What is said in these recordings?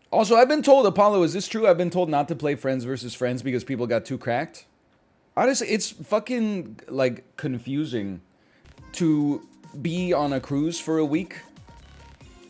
Also, I've been told, Apollo, is this true? I've been told not to play Friends versus Friends because people got too cracked. Honestly, it's fucking, like, confusing to be on a cruise for a week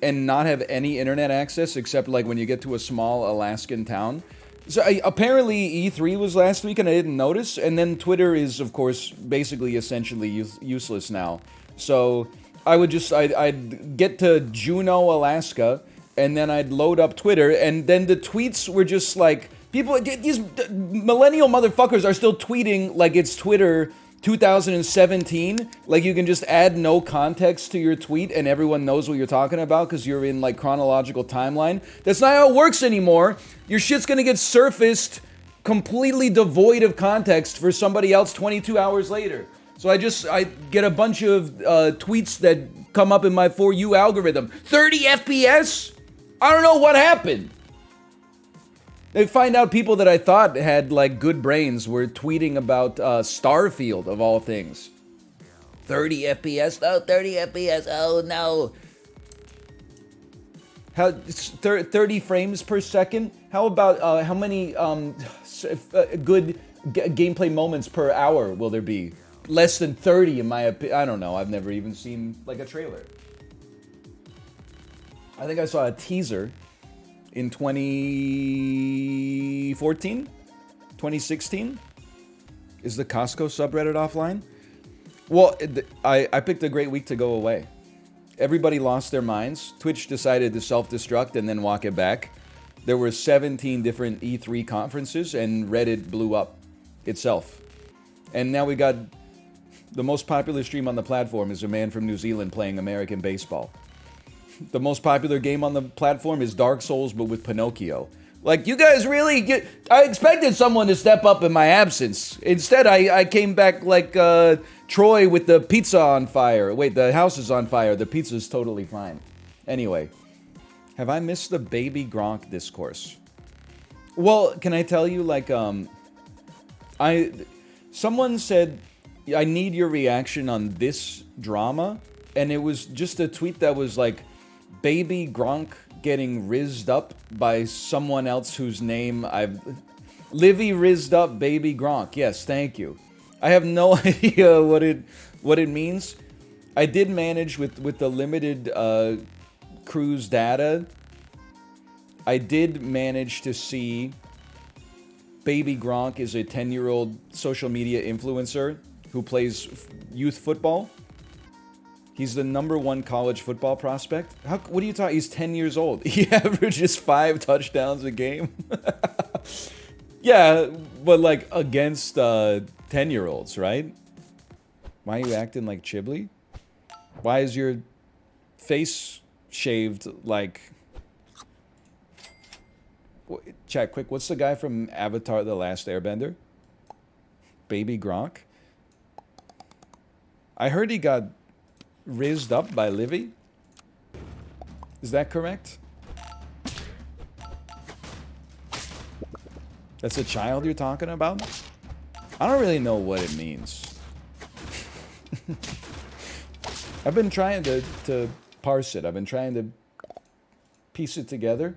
and not have any internet access except, like, when you get to a small Alaskan town. So, apparently, E3 was last week and I didn't notice. And then Twitter is, of course, basically essentially useless now. So, I'd get to Juneau, Alaska, and then I'd load up Twitter, and then the tweets were just like, these millennial motherfuckers are still tweeting like it's Twitter 2017. Like you can just add no context to your tweet and everyone knows what you're talking about because you're in like chronological timeline. That's not how it works anymore. Your shit's gonna get surfaced completely devoid of context for somebody else 22 hours later. So I get a bunch of tweets that come up in my For You algorithm. 30 FPS? I don't know what happened. They find out people that I thought had like good brains were tweeting about Starfield of all things. 30 FPS? Oh, 30 FPS. Oh no. How 30 frames per second? How about how many good gameplay moments per hour will there be? Less than 30 in my opinion. I don't know. I've never even seen like a trailer. I think I saw a teaser in 2014, 2016. Is the Costco subreddit offline? Well, I picked a great week to go away. Everybody lost their minds. Twitch decided to self-destruct and then walk it back. There were 17 different E3 conferences and Reddit blew up itself. And now we got the most popular stream on the platform is a man from New Zealand playing American baseball. The most popular game on the platform is Dark Souls, but with Pinocchio. Like, you guys really get... I expected someone to step up in my absence. Instead, I came back like Troy with the pizza on fire. Wait, the house is on fire. The pizza's totally fine. Anyway, have I missed the Baby Gronk discourse? Well, can I tell you, like, someone said, I need your reaction on this drama. And it was just a tweet that was like, Baby Gronk getting rizzed up by someone else whose name Livy rizzed up Baby Gronk. Yes, thank you. I have no idea what it means. I did manage with the limited cruise data. I did manage to see Baby Gronk is a 10-year-old social media influencer who plays youth football. He's the #1 college football prospect. What are you talking? He's 10 years old. He averages 5 touchdowns a game. Yeah, but like against 10-year-olds, right? Why are you acting like Chiblee? Why is your face shaved like... Chat quick, what's the guy from Avatar The Last Airbender? Baby Gronk? I heard he got rizzed up by Livy? Is that correct? That's a child you're talking about? I don't really know what it means. I've been trying to parse it. I've been trying to piece it together.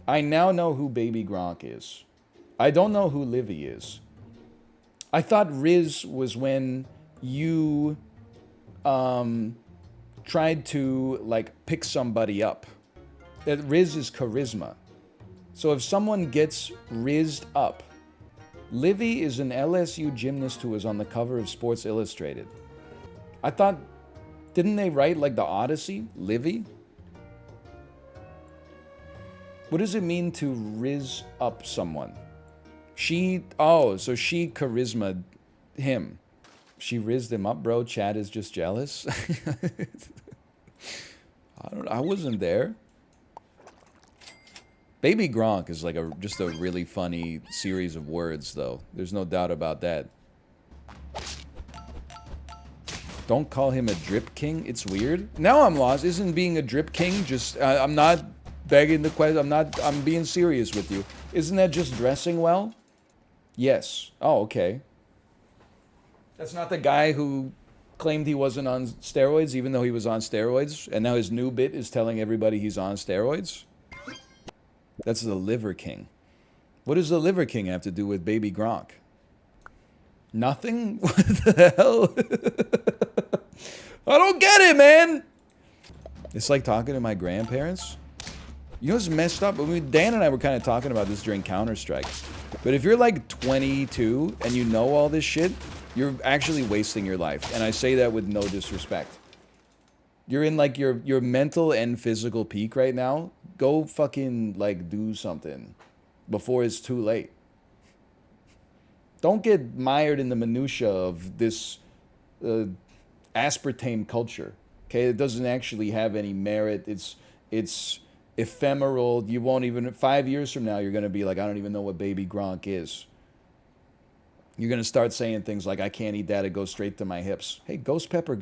I now know who Baby Gronk is. I don't know who Livy is. I thought Riz was when you tried to like pick somebody up. That Riz is charisma. So if someone gets rizzed up, Livy is an LSU gymnast who was on the cover of Sports Illustrated. I thought, didn't they write like the Odyssey? Livy? What does it mean to rizz up someone? So she charisma him. She rizzed him up, bro. Chad is just jealous. I wasn't there. Baby Gronk is like just a really funny series of words, though. There's no doubt about that. Don't call him a drip king. It's weird. Now I'm lost. Isn't being a drip king just... I'm not begging the question. I'm being serious with you. Isn't that just dressing well? Yes. Oh, okay. That's not the guy who claimed he wasn't on steroids, even though he was on steroids, and now his new bit is telling everybody he's on steroids? That's the Liver King. What does the Liver King have to do with Baby Gronk? Nothing? What the hell? I don't get it, man. It's like talking to my grandparents. You know what's messed up? I mean, Dan and I were kind of talking about this during Counter-Strike. But if you're like 22 and you know all this shit, you're actually wasting your life. And I say that with no disrespect. You're in like your mental and physical peak right now. Go fucking like do something before it's too late. Don't get mired in the minutia of this aspartame culture. Okay, it doesn't actually have any merit. It's ephemeral. You won't even 5 years from now you're gonna be like, I don't even know what Baby Gronk is. You're gonna start saying things like, I can't eat that, it goes straight to my hips. Hey, Ghost Pepper,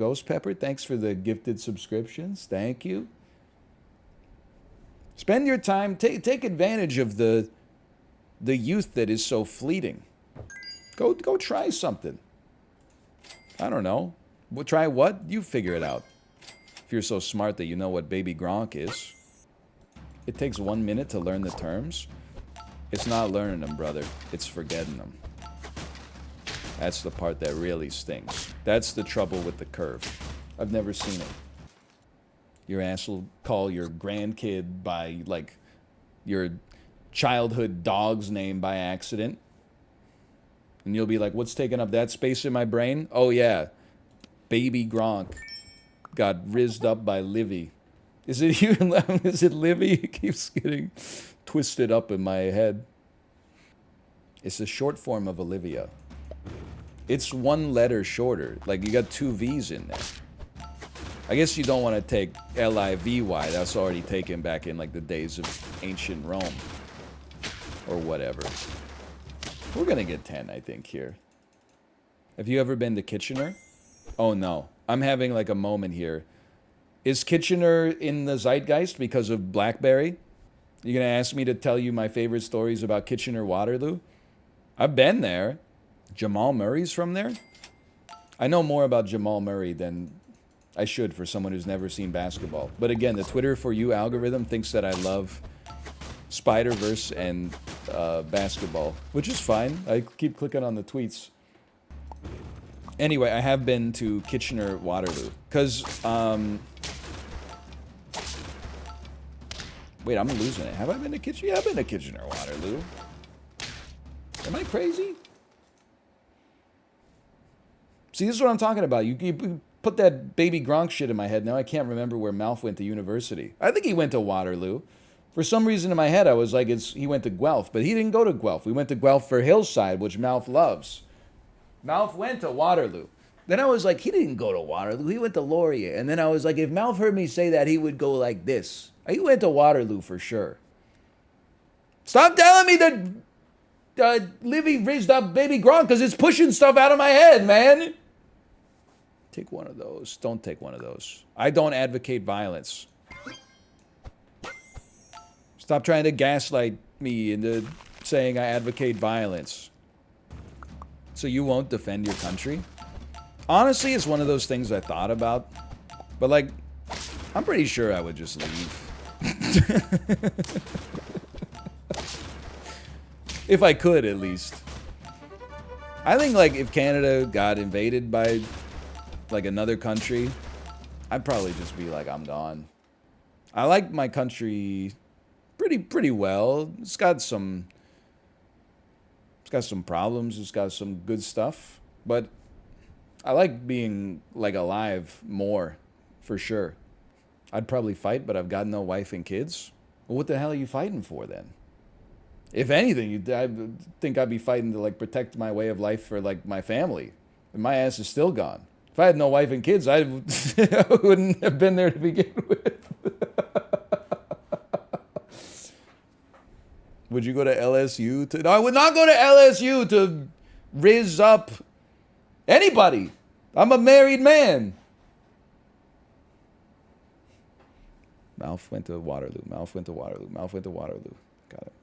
thanks for the gifted subscriptions. Thank you. Spend your time, take advantage of the youth that is so fleeting. Go try something. I don't know. Well, try what? You figure it out. If you're so smart that you know what Baby Gronk is. It takes 1 minute to learn the terms. It's not learning them, brother. It's forgetting them. That's the part that really stings. That's the trouble with the curve. I've never seen it. Your ass will call your grandkid by, like, your childhood dog's name by accident. And you'll be like, what's taking up that space in my brain? Oh, yeah. Baby Gronk got rizzed up by Livy. Is it you? Is it Livy? It keeps getting twisted up in my head. It's a short form of Olivia. It's one letter shorter. Like, you got two V's in there. I guess you don't want to take L-I-V-Y. That's already taken back in, like, the days of ancient Rome. Or whatever. We're gonna get 10, I think, here. Have you ever been to Kitchener? Oh, no. I'm having, like, a moment here. Is Kitchener in the zeitgeist because of BlackBerry? You gonna ask me to tell you my favorite stories about Kitchener-Waterloo? I've been there. Jamal Murray's from there? I know more about Jamal Murray than I should for someone who's never seen basketball. But again, the Twitter For You algorithm thinks that I love Spider-Verse and basketball, which is fine. I keep clicking on the tweets. Anyway, I have been to Kitchener-Waterloo. Because, wait, I'm losing it. Have I been to Kitchener? Yeah, I've been to Kitchener-Waterloo. Am I crazy? See, this is what I'm talking about. You put that Baby Gronk shit in my head. Now I can't remember where Malf went to university. I think he went to Waterloo. For some reason in my head, I was like, he went to Guelph. But he didn't go to Guelph. We went to Guelph for Hillside, which Malf loves. Malf went to Waterloo. Then I was like, he didn't go to Waterloo. He went to Laurier. And then I was like, if Malf heard me say that, he would go like this. He went to Waterloo for sure. Stop telling me that Livy rizzed up Baby Gronk because it's pushing stuff out of my head, man. Take one of those. Don't take one of those. I don't advocate violence. Stop trying to gaslight me into saying I advocate violence. So you won't defend your country? Honestly, it's one of those things I thought about. But, like, I'm pretty sure I would just leave. If I could, at least. I think, like, if Canada got invaded by, like, another country, I'd probably just be like, I'm gone. I like my country pretty well. It's got some problems. It's got some good stuff. But I like being, like, alive more, for sure. I'd probably fight, but I've got no wife and kids. Well, what the hell are you fighting for, then? If anything, I think I'd be fighting to, like, protect my way of life for, like, my family. And my ass is still gone. If I had no wife and kids, I wouldn't have been there to begin with. Would you go to LSU to... No, I would not go to LSU to rizz up anybody. I'm a married man. Malf went to Waterloo. Malf went to Waterloo. Malf went to Waterloo. Got it.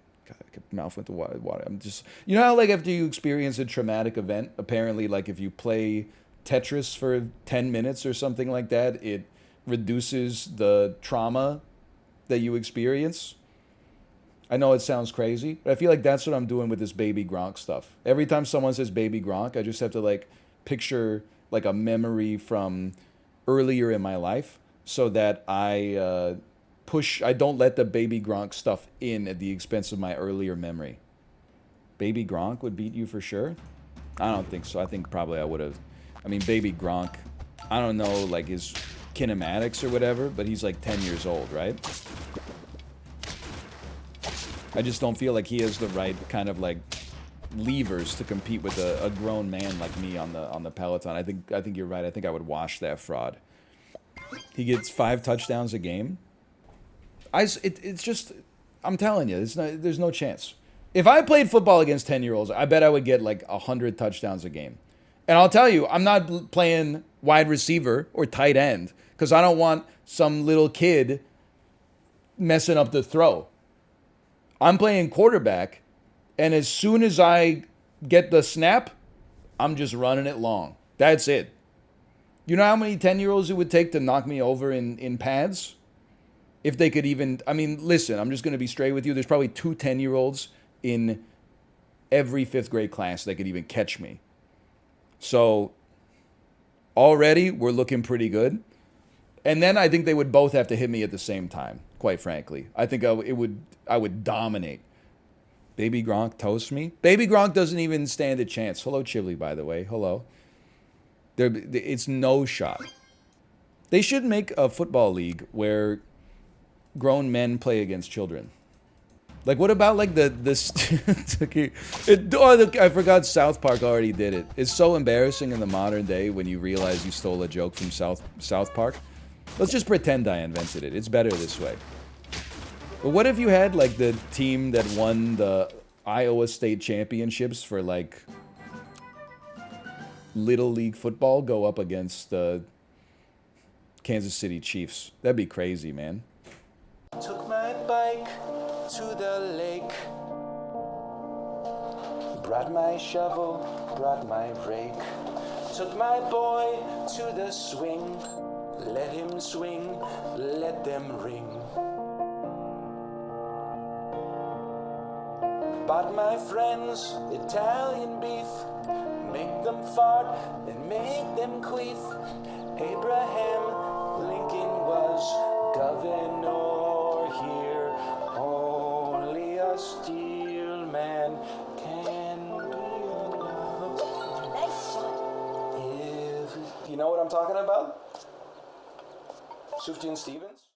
Malf went to Waterloo. I'm just... You know how, like, after you experience a traumatic event, apparently, like, if you play Tetris for 10 minutes or something like that, it reduces the trauma that you experience? I know it sounds crazy, but I feel like that's what I'm doing with this Baby Gronk stuff. Every time someone says Baby Gronk, I just have to like picture like a memory from earlier in my life so that I don't let the Baby Gronk stuff in at the expense of my earlier memory. Baby Gronk would beat you for sure? I don't think so. I think probably I would have. I mean, Baby Gronk, I don't know like his kinematics or whatever, but he's like 10 years old, right? I just don't feel like he has the right kind of like levers to compete with a grown man like me on the Peloton. I think you're right. I think I would wash that fraud. He gets 5 touchdowns a game. It's just, I'm telling you, there's no chance. If I played football against 10-year-olds, I bet I would get like 100 touchdowns a game. And I'll tell you, I'm not playing wide receiver or tight end because I don't want some little kid messing up the throw. I'm playing quarterback, and as soon as I get the snap, I'm just running it long. That's it. You know how many 10-year-olds it would take to knock me over in pads? If they could even, I mean, listen, I'm just going to be straight with you. There's probably 2 10-year-olds in every 5th grade class that could even catch me. So already we're looking pretty good. And then I think they would both have to hit me at the same time, quite frankly. I think I would dominate. Baby Gronk toast me? Baby Gronk doesn't even stand a chance. Hello, Chivly, by the way. Hello. It's no shot. They should make a football league where grown men play against children. Like, what about, like, I forgot South Park already did it. It's so embarrassing in the modern day when you realize you stole a joke from South Park. Let's just pretend I invented it. It's better this way. But what if you had, like, the team that won the Iowa State Championships for, like, Little League football go up against the Kansas City Chiefs? That'd be crazy, man. Took my bike to the lake, brought my shovel, brought my rake, took my boy to the swing, let him swing, let them ring. Bought my friends Italian beef, make them fart and make them queef. Abraham Lincoln was governor here, only a steel man can be enough. If you know what I'm talking about? Sufjan Stevens?